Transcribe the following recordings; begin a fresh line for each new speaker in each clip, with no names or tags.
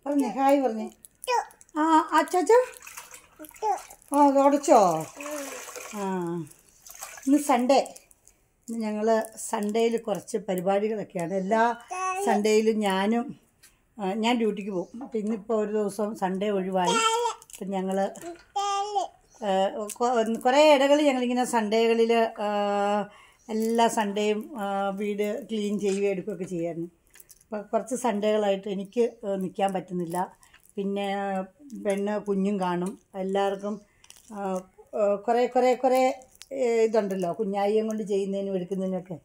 പറഞ്ഞേ ഹായ് പറഞ്ഞേ. ആ അച്ചാച്ചോ ആ തുടച്ചോ. ആ ഇന്ന് സൺഡേ. ഇന്ന് ഞങ്ങൾ സൺഡേയിൽ കുറച്ച് പരിപാടികളൊക്കെയാണ്. എല്ലാ സൺഡേയിലും ഞാൻ ഡ്യൂട്ടിക്ക് പോകും. അപ്പം ഇന്നിപ്പോൾ ഒരു ദിവസം സൺഡേ ഒഴിവായി. അപ്പം ഞങ്ങൾ കുറേ ഇടകളിൽ ഞങ്ങളിങ്ങനെ സൺഡേകളിൽ എല്ലാ സൺഡേയും വീട് ക്ലീൻ ചെയ്യുകയും എടുക്കുകയൊക്കെ ചെയ്യായിരുന്നു. അപ്പോൾ കുറച്ച് സൺഡേകളായിട്ട് എനിക്ക് നിൽക്കാൻ പറ്റുന്നില്ല. പിന്നെ കുഞ്ഞും കാണും. എല്ലാവർക്കും കുറേ ഇതുണ്ടല്ലോ, കുഞ്ഞായിയും കൊണ്ട് ചെയ്യുന്നതിനും എടുക്കുന്നതിനൊക്കെ.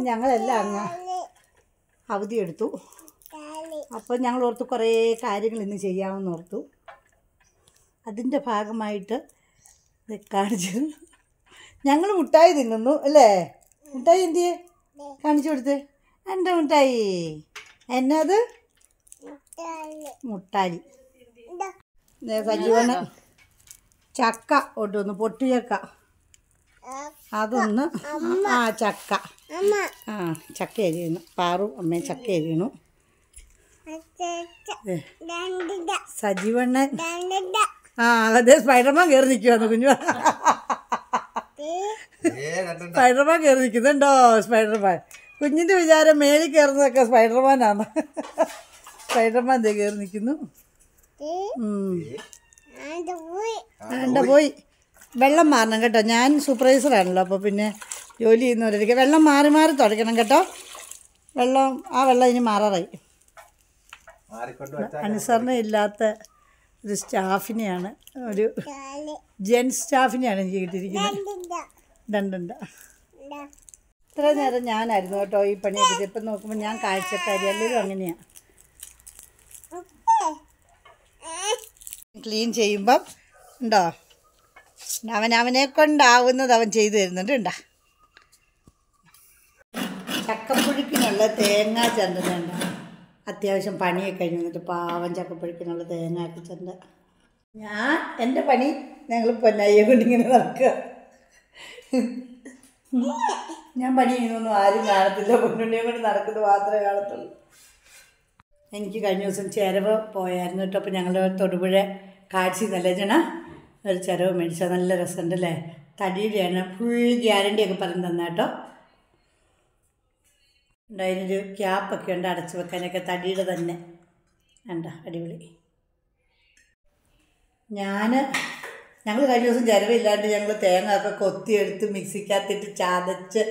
ഞങ്ങളെല്ലാം അങ്ങ് അവധിയെടുത്തു. അപ്പോൾ ഞങ്ങൾ ഓർത്തു കുറേ കാര്യങ്ങൾ ഇന്ന് ചെയ്യാമെന്ന് ഓർത്തു. അതിൻ്റെ ഭാഗമായിട്ട് കാണിച്ചു. ഞങ്ങൾ മുട്ടായി തിന്നുന്നു അല്ലേ? മുട്ടായി എന്തിയെ കാണിച്ചു കൊടുത്ത്. എൻ്റെ മുട്ടായി എന്നത് മുട്ടായി. സജീവന് ചക്ക കൊണ്ടുവന്നു, പൊട്ടിച്ചക്ക. അതൊന്ന് ചക്ക ചക്ക എരിയുന്നു. പാറും അമ്മയും ചക്ക എരിയണു. സജീവണ്ണൻ അതെ സ്പൈഡർമാൻ കയറി നിൽക്കുവാന്ന് കുഞ്ഞു. സ്പൈഡർമാൻ കയറി നിൽക്കുന്നുണ്ടോ? സ്പൈഡർമാൻ കുഞ്ഞിൻ്റെ വിചാരം മേലിൽ കയറുന്നതൊക്കെ സ്പൈഡർമാനാണ്. സ്പൈഡർമാൻ ദേ കയറി നിൽക്കുന്നു. പോയി വെള്ളം മാറണം കേട്ടോ. ഞാൻ സൂപ്പർവൈസറാണല്ലോ, അപ്പോൾ പിന്നെ ജോലി ചെയ്യുന്നവരൊക്കെ വെള്ളം മാറി തുടയ്ക്കണം കേട്ടോ. വെള്ളം ഇനി മാറാറായി. അനുസരണ ഇല്ലാത്ത ഒരു സ്റ്റാഫിനെയാണ്, ഒരു ജെൻസ് സ്റ്റാഫിനെയാണ് എനിക്ക് കിട്ടിയിരിക്കുന്നത്. രണ്ടുണ്ട്. ഇത്ര നേരം ഞാനായിരുന്നു കേട്ടോ ഈ പണിയൊക്കെ. ഇപ്പം നോക്കുമ്പോൾ ഞാൻ കാഴ്ചക്കാരി, എല്ലാവരും അങ്ങനെയാണ്. ക്ലീൻ ചെയ്യുമ്പം ഉണ്ടോ അവനെ കൊണ്ടാവുന്നത് അവൻ ചെയ്തു തരുന്നുണ്ട്. ഉണ്ടോ ചക്കപ്പുഴുക്കിനുള്ള തേങ്ങ ചന്തനുണ്ട്. അത്യാവശ്യം പണിയൊക്കെ കഴിഞ്ഞ് വന്നിട്ട് പാവം ചക്കപ്പുഴുക്കിനുള്ള തേങ്ങ ഒക്കെ ചന്ത. എൻ്റെ പണി ഞങ്ങൾ പൊന്നയ്യെ കൊണ്ടിങ്ങനെ നടക്കുക. ഞാൻ പണി ചെയ്യുന്നൊന്നും ആരും കാണത്തില്ല. പൊന്നുണ്ണിയെ കൊണ്ട് നടക്കുന്നത് മാത്രമേ കാണത്തുള്ളൂ. എനിക്ക് കഴിഞ്ഞ ദിവസം ചിരവ് പോയായിരുന്നു കേട്ടോ. അപ്പോൾ ഞങ്ങൾ തൊടുപുഴ കാഴ്ച നല്ല ഒരു ചിരവ് മേടിച്ചാൽ നല്ല രസമുണ്ട് അല്ലേ? തടിയുടെയാണ്, ഫുൾ ഗ്യാരണ്ടിയൊക്കെ പറഞ്ഞ് തന്ന കേട്ടോ. അതിനൊരു ക്യാപ്പൊക്കെ ഉണ്ട് അടച്ചു വെക്കാനൊക്കെ, തടിയുടെ തന്നെ ഉണ്ട്, അടിപൊളി. ഞങ്ങൾ കഴിഞ്ഞ ദിവസം ചിരവില്ലാണ്ട് ഞങ്ങൾ തേങ്ങ ഒക്കെ കൊത്തിയെടുത്ത് മിക്സിക്കകത്തിട്ട് ചതച്ച്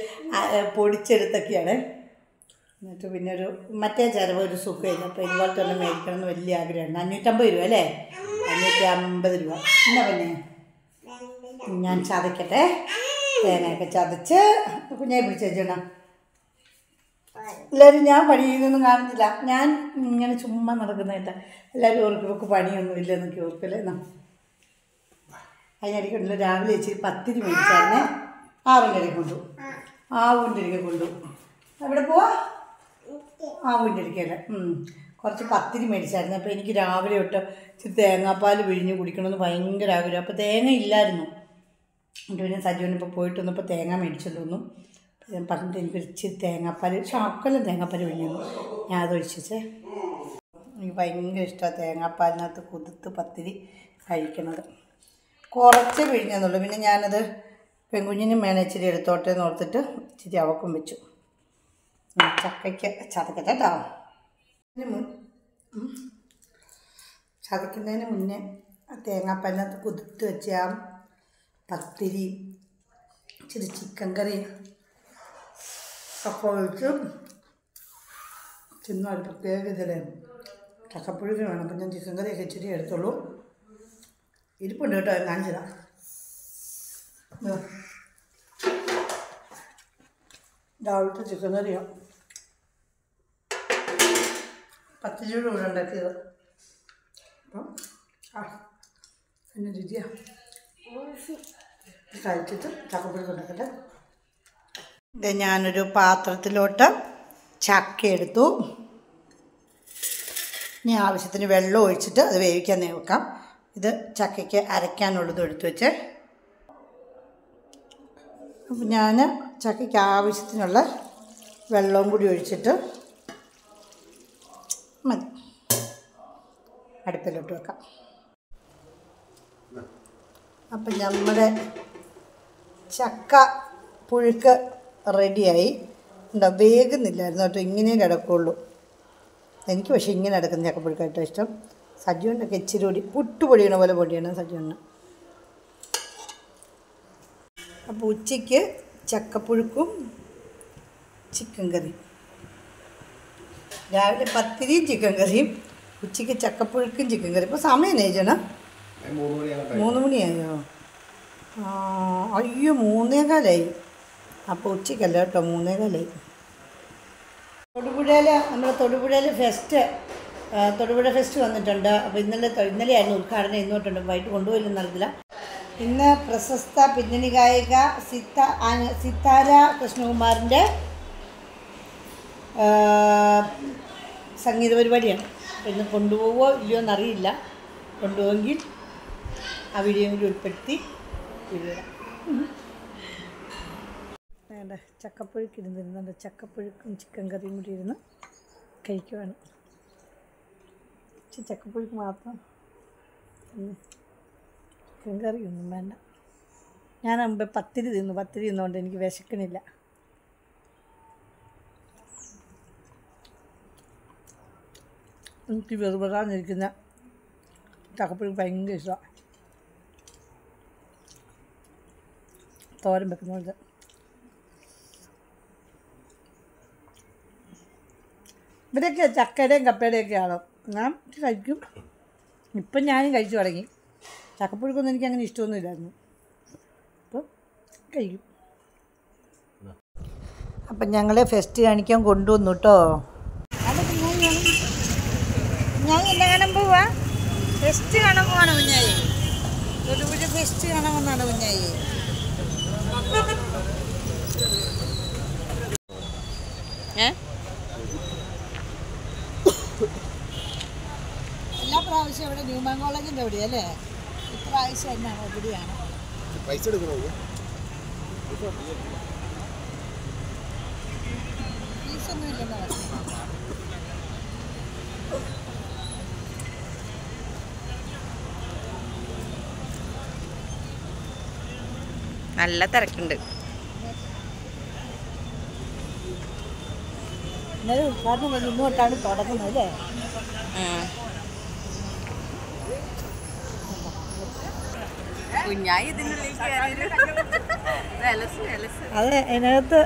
പൊടിച്ചെടുത്തൊക്കെയാണ്. എന്നിട്ട് പിന്നെ മറ്റേ ചിരവ് ഒരു സുഖമില്ല. അപ്പോൾ ഇതുപോലത്തെ തന്നെ മേടിക്കണം എന്ന് വലിയ ആഗ്രഹമുണ്ട്. 550 രൂപ അല്ലേ? 550 രൂപ. എന്നാ പിന്നെ ഞാൻ ചതയ്ക്കട്ടെ. തേങ്ങയൊക്കെ ചതച്ച് കുഞ്ഞെ പിടിച്ച് വെച്ചോണം. എല്ലാവരും ഞാൻ പണി ചെയ്യുന്നൊന്നും കാണുന്നില്ല. ഞാൻ ഇങ്ങനെ ചുമ്മാ നടക്കുന്നതല്ല. എല്ലാവരും ഓർക്കും ഇവർക്ക് പണിയൊന്നും ഇല്ലെന്നൊക്കെ ഓർക്കല്ലേ. അതിനിടയ്ക്കുണ്ടല്ലോ രാവിലെ ഇച്ചിരി പത്തിരി മേടിച്ചായിരുന്നേ. ആവിൻ്റെടിക്ക് കൊണ്ടു. എവിടെ പോവാ? ആവിൻ്റെടിക്കല്ലേ. കുറച്ച് പത്തിരി മേടിച്ചായിരുന്നു. അപ്പോൾ എനിക്ക് രാവിലെ തൊട്ട് ഇച്ചിരി തേങ്ങാപ്പാൽ പിഴിഞ്ഞ് കുടിക്കണമെന്ന് ഭയങ്കര ആഗ്രഹം. അപ്പോൾ തേങ്ങ ഇല്ലായിരുന്നു. എന്നിട്ട് പിന്നെ സജീവനിപ്പോൾ പോയിട്ട് വന്നപ്പോൾ തേങ്ങ മേടിച്ചുകൊണ്ട് വന്നു. ഞാൻ പറഞ്ഞിട്ട് എനിക്കൊരു ഇച്ചിരി തേങ്ങാപ്പാൽ, ശകലം തേങ്ങാപ്പാൽ പിഴിഞ്ഞു. ഞാൻ അതൊഴിച്ചേ. എനിക്ക് ഭയങ്കര ഇഷ്ടമാണ് തേങ്ങാപ്പാലിനകത്ത് കുതിർത്ത് പത്തിരി കഴിക്കുന്നത്. കുറച്ച് പിഴിഞ്ഞെന്നുള്ളൂ. പിന്നെ ഞാനത് പെൺകുഞ്ഞിനും വേണം ഇച്ചിരി എടുത്തോട്ടെ എന്ന് ഓർത്തിട്ട് ഇച്ചിരി അവക്കും വെച്ചു. ചക്കയ്ക്ക് ചതക്കട്ടെ കേട്ടോ. ചതയ്ക്കുന്നതിന് മുന്നേ തേങ്ങാപ്പാലിനകത്ത് കുതിർത്ത് വെച്ച പത്തിരി ഇച്ചിരി ചിക്കൻ കറി ഒക്കെ ഒഴിച്ച് ഒരു പ്രത്യേക ഇതിലെ ചക്കപ്പുഴുക്ക് വേണം. അപ്പം ഞാൻ ചിക്കൻ കറിയൊക്കെ ഇച്ചിരി എടുത്തോളൂ. ഇരിപ്പുണ്ട് കേട്ടോ, കാണിച്ചതാണ്. രാവിലത്തെ ചിക്കൻ കറിയാണ്, പത്തിരിയുടെ കൂടെ ഉണ്ടാക്കിയത്. അപ്പം പിന്നെ രുചിയാണ്. കഴിച്ചിട്ട് ചക്കപ്പുഴുക്ക് ഉണ്ടാക്കട്ടെ. ഇത് ഞാനൊരു പാത്രത്തിലോട്ട് ചക്ക എടുത്തു. ഇനി ആവശ്യത്തിന് വെള്ളം ഒഴിച്ചിട്ട് അത് വേവിക്കാൻ വെക്കാം. ഇത് ചക്കയ്ക്ക് അരയ്ക്കാനുള്ളത് എടുത്തു വെച്ച്. അപ്പം ഞാൻ ചക്കയ്ക്ക് ആവശ്യത്തിനുള്ള വെള്ളവും കൂടി ഒഴിച്ചിട്ട് മതി. അടുപ്പിലോട്ട് വെക്കാം. അപ്പം നമ്മുടെ ചക്ക പുഴുക്ക് റെഡിയായി. ഉണ്ടോ, വേഗുന്നില്ലായിരുന്നു കേട്ടോ, ഇങ്ങനെ കിടക്കുള്ളൂ. എനിക്ക് പക്ഷേ ഇങ്ങനെ കിടക്കുന്ന ചക്കപ്പുഴുക്കായിട്ടോ ഇഷ്ടം. സജുവിനൊക്കെ ഇച്ചിരി കൂടി പുട്ടുപൊടിയണ പോലെ പൊടിയാണ് സജുവിന്. അപ്പോൾ ഉച്ചയ്ക്ക് ചക്കപ്പുഴുക്കും ചിക്കൻ കറിയും, രാവിലെ പത്തിരിയും ചിക്കൻ കറിയും, ഉച്ചയ്ക്ക് ചക്കപ്പുഴുക്കും ചിക്കൻ കറി. ഇപ്പോൾ സമയം നേജണം 3 മണിയായോ? അയ്യോ 3:15. അപ്പോൾ ഉച്ചയ്ക്കല്ല കേട്ടോ, 3:15. നമ്മുടെ തൊടുപുഴയിൽ തൊടുപുഴ ഫെസ്റ്റ് വന്നിട്ടുണ്ട്. അപ്പോൾ ഇന്നലെയായിരുന്നു ഉദ്ഘാടനം. ഇന്നോട്ടുണ്ട്, വൈകിട്ട് കൊണ്ടുപോയില്ലെന്ന് അറിയില്ല. ഇന്ന് പ്രശസ്ത പിന്നണി ഗായിക സിത്താര കൃഷ്ണകുമാറിൻ്റെ സംഗീത പരിപാടിയാണ്. അപ്പോൾ ഇന്ന് കൊണ്ടുപോകുമോ ഇല്ലയോ എന്നറിയില്ല. കൊണ്ടുപോകുമെങ്കിൽ ആ വീഡിയോ കൂടി ഉൾപ്പെടുത്തി വിടാം. വേണ്ട, ചക്കപ്പുഴുക്ക് ഇരുന്നിരുന്നുണ്ട്. ചക്കപ്പുഴുക്കും ചിക്കൻ കറിയും കൂടി ഇരുന്ന് കഴിക്കുവാണ്. ചക്കപ്പുഴുക്ക് മാത്രം, ചിക്കൻ കറിയൊന്നും വേണ്ട. ഞാൻ മുമ്പ് പത്തിരി തിന്നുകൊണ്ട് എനിക്ക് വിശക്കണില്ല. എനിക്ക് വെറുതെന്നിരിക്കുന്ന ചക്കപ്പുഴുക്ക് ഭയങ്കര ഇഷ്ടമാണ്. തോരൻ വെക്കുന്നത് ഇവരൊക്കെ ചക്കയുടെയും കപ്പയുടെയൊക്കെയാണ്. ഞാൻ കഴിക്കും. ഇപ്പം ഞാനും കഴിച്ചു തുടങ്ങി. ചക്കപ്പുഴുക്കൊന്നും എനിക്ക് അങ്ങനെ ഇഷ്ടമൊന്നുമില്ലായിരുന്നു. അപ്പം കഴിക്കും. അപ്പം ഞങ്ങളെ ഫെസ്റ്റ് കാണിക്കാൻ കൊണ്ടുവന്നു കേട്ടോ. ഞാൻ എന്നെ കാണാൻ പോവാ. ഫെസ്റ്റ് കാണാൻ പോവാണ് കുഞ്ഞായി. തൊടുപുഴ ഫെസ്റ്റ് കാണാൻ വന്നാണ് കുഞ്ഞായി. എല്ലാ പ്രാവശ്യം ഇവിടെ ന്യൂമാൻ കോളേജിൻ്റെ അവിടെയല്ലേ? ഇപ്രാവശ്യം എന്നാണ് എവിടെയാണ് ഫീസൊന്നും ഇല്ലെന്ന് പറഞ്ഞു.
നല്ല തിരക്കുണ്ട്.
ഇന്നലെ ഉദ്ഘാടനം കഴിഞ്ഞ് ഇന്നോട്ടാണ് തുടങ്ങുന്നത് അല്ലേ? അതെ, അതിനകത്ത്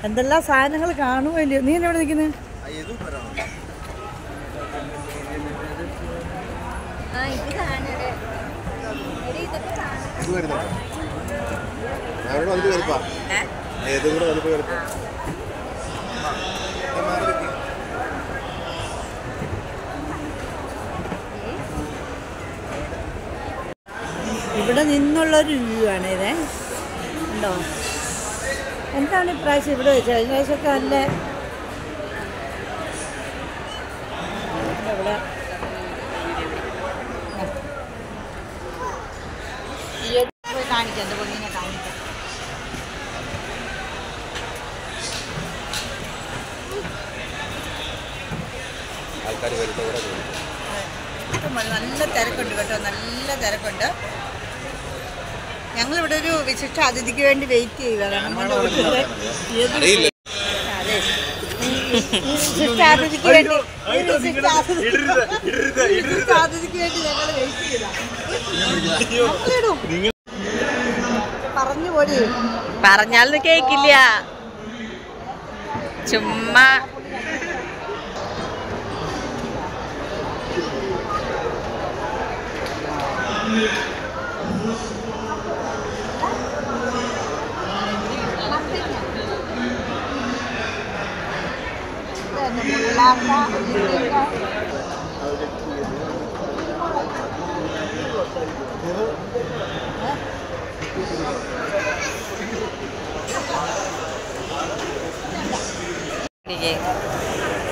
എന്തെല്ലാം സാധനങ്ങൾ കാണുമല്ലോ. നീ എന്നെ എവിടെ നിൽക്കുന്നത്? ഇവിടെ നിന്നുള്ളൊരു വ്യൂ ആണ് ഇത്. ഉണ്ടോ? എന്താണ് ഇപ്രാവശ്യം ഇവിടെ വെച്ചത്? കഴിഞ്ഞ പ്രാവശ്യമൊക്കെ നല്ല ഇവിടെ പോയി കാണിക്കാം. എൻ്റെ പൊന്നിനെ കാണിക്കാം. നല്ല തിരക്കുണ്ട് കേട്ടോ, നല്ല തിരക്കുണ്ട്. ഞങ്ങളിവിടെ ഒരു വിശിഷ്ട അതിഥിക്ക് വേണ്ടി വെയിറ്റ് ചെയ്യുകയാണ്. വിശിഷ്ട അതിഥിക്ക് വേണ്ടി ഞങ്ങൾ വെയിറ്റ് ചെയ്ത പറഞ്ഞു പോടി.
പറഞ്ഞാലൊന്നും കേക്കില്ല, ചുമ്മാ.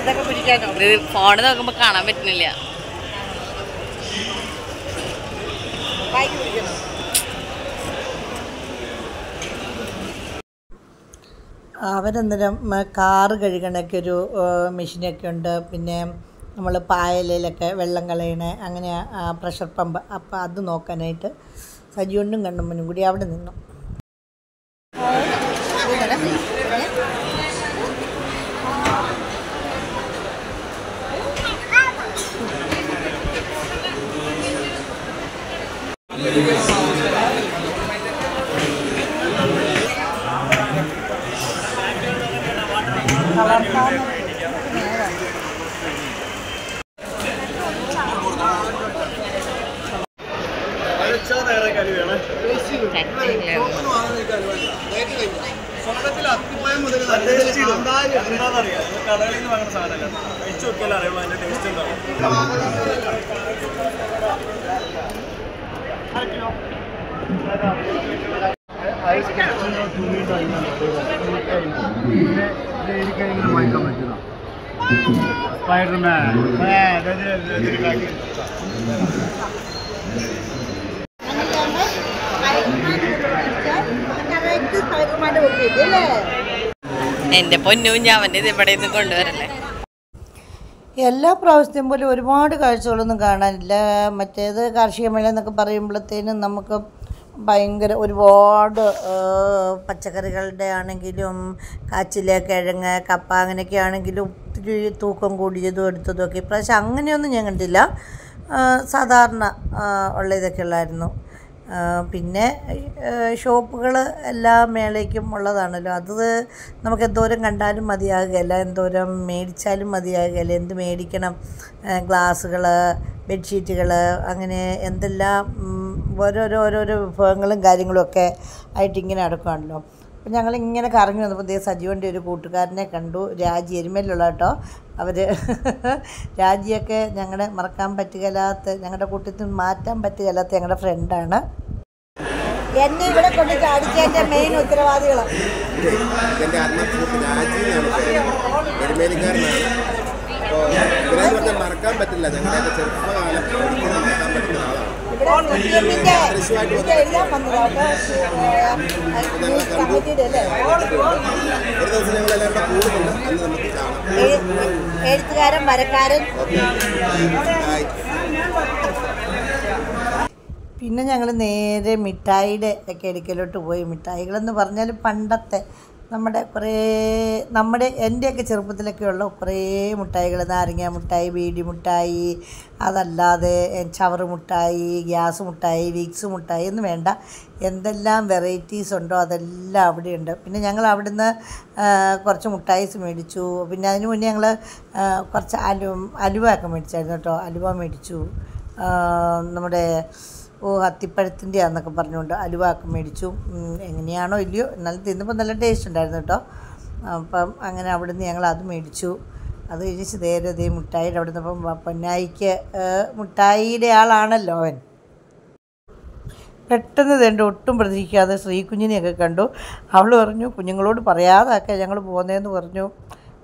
ഇതൊക്കെ പിടിക്കാനോ?
ഫോണ് നോക്കുമ്പോ കാണാൻ പറ്റുന്നില്ല. അവരന്നേരം കാറ് കഴുകണൊക്കെ ഒരു മെഷീനൊക്കെ ഉണ്ട്. പിന്നെ
നമ്മൾ പായലയിലൊക്കെ വെള്ളം കളയണേ അങ്ങനെ പ്രഷർ പമ്പ്. അപ്പോൾ അത് നോക്കാനായിട്ട് സജിയോണ്ടും കണ്ണമ്മനും കൂടി അവിടെ നിന്നു.
Spider-Man.
എന്റെ പൊന്നും ഞാവന്റെ ഇത് ഇവിടെ നിന്ന് കൊണ്ടുവരല്ലേ.
എല്ലാ പ്രാവശ്യത്തെയും പോലെ ഒരുപാട് കാഴ്ചകളൊന്നും കാണാനില്ല. മറ്റേത് കാർഷിക മേള എന്നൊക്കെ പറയുമ്പോഴത്തേനും നമുക്ക് ഭയങ്കര ഒരുപാട് പച്ചക്കറികളുടെ ആണെങ്കിലും കാച്ചില, കിഴങ്ങ്, കപ്പ അങ്ങനെയൊക്കെ ആണെങ്കിലും ഒത്തിരി തൂക്കം കൂടിയതും എടുത്തതും ഒക്കെ. ഇപ്രാവശ്യം അങ്ങനെയൊന്നും ഞാൻ കണ്ടില്ല. സാധാരണ ഉള്ള ഇതൊക്കെ ഉള്ളായിരുന്നു. പിന്നെ ഷോപ്പുകൾ എല്ലാ മേളയ്ക്കും ഉള്ളതാണല്ലോ. അത് നമുക്ക് എന്തോരം കണ്ടാലും മതിയാകുകയില്ല, എന്തോരം മേടിച്ചാലും മതിയാകുകയില്ല. എന്ത് മേടിക്കണം, ഗ്ലാസ്സുകൾ, ബെഡ്ഷീറ്റുകൾ, അങ്ങനെ എന്തെല്ലാം ഓരോരോ വിഭവങ്ങളും കാര്യങ്ങളും ഒക്കെ ആയിട്ടിങ്ങനെ നടക്കുകയാണല്ലോ. അപ്പം ഞങ്ങളിങ്ങനെ കറങ്ങി വന്നപ്പോൾ സജീവൻ്റെ ഒരു കൂട്ടുകാരനെ കണ്ടു, രാജി, എരുമേലുള്ള കേട്ടോ. അവർ രാജിയൊക്കെ ഞങ്ങളുടെ മറക്കാൻ പറ്റുകയില്ലാത്ത, ഞങ്ങളുടെ കൂട്ടത്തിൽ മാറ്റാൻ പറ്റുകയില്ലാത്ത ഞങ്ങളുടെ ഫ്രണ്ടാണ്. എന്നെ ഇവിടെ കൊണ്ട് ചാടിച്ചതിൻ്റെ മെയിൻ ഉത്തരവാദികളാണ്.
എൻ്റെ മറക്കാൻ പറ്റില്ല. ഞങ്ങളുടെ ചെറുപ്പകാലം മറക്കാൻ പറ്റുന്ന ആളാണ്.
എഴുതാൻ വന്നതാട്ടോ കമ്മിറ്റിയുടെ അല്ലേ.
ഒരു ദിവസം ഞങ്ങളെല്ലാവരും കൂടുന്നുണ്ട്, അന്ന് നമുക്ക് കാണാം.
എഴുത്തുകാരൻ, വരക്കാരൻ. പിന്നെ ഞങ്ങൾ നേരെ മിഠായിയുടെ ഒക്കെ അടുക്കലോട്ട് പോയി. മിഠായികളെന്ന് പറഞ്ഞാൽ പണ്ടത്തെ നമ്മുടെ എൻ്റെയൊക്കെ ചെറുപ്പത്തിലൊക്കെയുള്ള കുറേ മിഠായികൾ, നാരങ്ങ മിഠായി, ബീഡി മിഠായി, അതല്ലാതെ ചവറ് മിഠായി, ഗ്യാസ് മിഠായി, വിക്സ് മിഠായി എന്ന് വേണ്ട എന്തെല്ലാം വെറൈറ്റീസ് ഉണ്ടോ അതെല്ലാം അവിടെയുണ്ട്. പിന്നെ ഞങ്ങൾ അവിടുന്ന് കുറച്ച് മിഠായിസ് മേടിച്ചു. പിന്നെ അതിന് മുന്നേ ഞങ്ങൾ കുറച്ച് അലുവ ഒക്കെ മേടിച്ചായിരുന്നു കേട്ടോ. അലുവ മേടിച്ചു. നമ്മുടെ അത്തിപ്പഴത്തിൻ്റെ ആണെന്നൊക്കെ പറഞ്ഞുകൊണ്ട് അലുവാക്കം മേടിച്ചു. എങ്ങനെയാണോ ഇല്ലയോ, എന്നാലും തിന്നപ്പോൾ നല്ല ടേസ്റ്റ് ഉണ്ടായിരുന്നു കേട്ടോ. അപ്പം അങ്ങനെ അവിടെ നിന്ന് ഞങ്ങൾ അത് മേടിച്ചു. അത് കഴിച്ച് നേരെ മിഠായിയുടെ അവിടെ നിന്നപ്പം പൊന്നായിക്ക് മിഠായിയുടെ ആളാണല്ലോ അവൻ. പെട്ടെന്ന് തേണ്ട ഒട്ടും പ്രതീക്ഷിക്കാതെ ശ്രീകുഞ്ഞിനെയൊക്കെ കണ്ടു. അവൾ പറഞ്ഞു കുഞ്ഞുങ്ങളോട് പറയാതൊക്കെ ഞങ്ങൾ പോകുന്നതെന്ന് പറഞ്ഞു.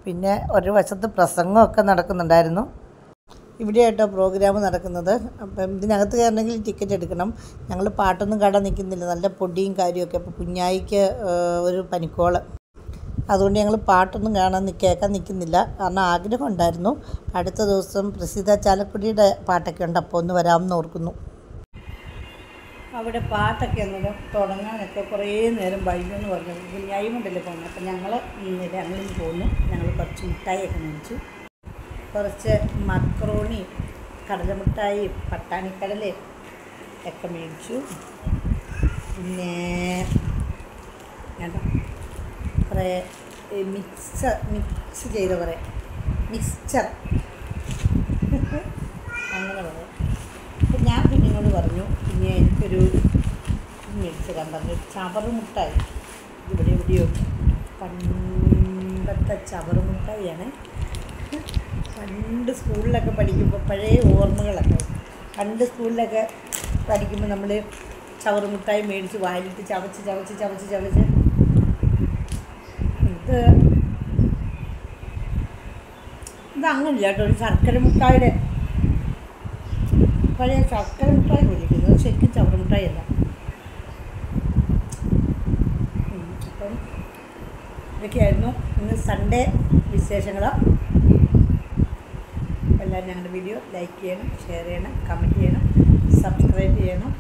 പിന്നെ ഒരു വശത്ത് പ്രസംഗമൊക്കെ നടക്കുന്നുണ്ടായിരുന്നു. ഇവിടെയായിട്ടോ പ്രോഗ്രാം നടക്കുന്നത്. അപ്പം ഇതിനകത്ത് കയറണമെങ്കിൽ ടിക്കറ്റ് എടുക്കണം. ഞങ്ങൾ പാട്ടൊന്നും കട നിൽക്കുന്നില്ല, നല്ല പൊടിയും കാര്യമൊക്കെ. അപ്പോൾ കുഞ്ഞായിക്ക് ഒരു പനിക്കോള്, അതുകൊണ്ട് ഞങ്ങൾ പാട്ടൊന്നും കേൾക്കാൻ നിൽക്കുന്നില്ല. കാരണം ആഗ്രഹം ഉണ്ടായിരുന്നു. അടുത്ത ദിവസം പ്രസിദ്ധ ചാലക്കുടിയുടെ പാട്ടൊക്കെ ഉണ്ട്, അപ്പോൾ ഒന്ന് വരാമെന്ന് ഓർക്കുന്നു. അവിടെ പാട്ടൊക്കെ ഒന്നും തുടങ്ങാനൊക്കെ കുറേ നേരം വൈകുമെന്ന് പറഞ്ഞു. കുഞ്ഞായി കൊണ്ടല്ലേ പോകുന്നത്. അപ്പം ഞങ്ങൾ പോന്നു. ഞങ്ങൾ കുറച്ച് മിഠായിയൊക്കെ മേടിച്ചു. കുറച്ച് മക്രോണി, കടലമിഠായി, പട്ടാണിക്കടലയും ഒക്കെ മേടിച്ചു. പിന്നെ കുറേ മിക്സ് ചെയ്ത കുറേ മിക്സ്ചർ അങ്ങനെ പറയാം. അപ്പം ഞാൻ കുഞ്ഞിനോട് പറഞ്ഞു, പിന്നെ എനിക്കൊരു മേടിച്ചു തരാൻ പറഞ്ഞു. ചവറ് മിഠായി. എവിടെയോ പണ്ടത്തെ ചവറ് മിഠായിയാണ്. പണ്ട് സ്കൂളിലൊക്കെ പഠിക്കുമ്പോൾ പഴയ ഓർമ്മകളൊക്കെ. പണ്ട് സ്കൂളിലൊക്കെ പഠിക്കുമ്പോൾ നമ്മൾ ചവറ് മിഠായി മേടിച്ച് വായിലിട്ട് ചവച്ച് ഇതങ്ങനില്ല കേട്ടോ. ഒരു ശർക്കര മിഠായിയുടെ പഴയ ശർക്കര മിഠായി മേടിക്കുന്നത് ശരിക്കും ചവറ് മിഠായി അല്ല. അപ്പം ഇതൊക്കെയായിരുന്നു ഇന്ന് സൺഡേ വിശേഷങ്ങൾ. എല്ലാവരും ഞങ്ങളുടെ വീഡിയോ ലൈക്ക് ചെയ്യണം, ഷെയർ ചെയ്യണം, കമൻറ്റ് ചെയ്യണം, സബ്സ്ക്രൈബ് ചെയ്യണം.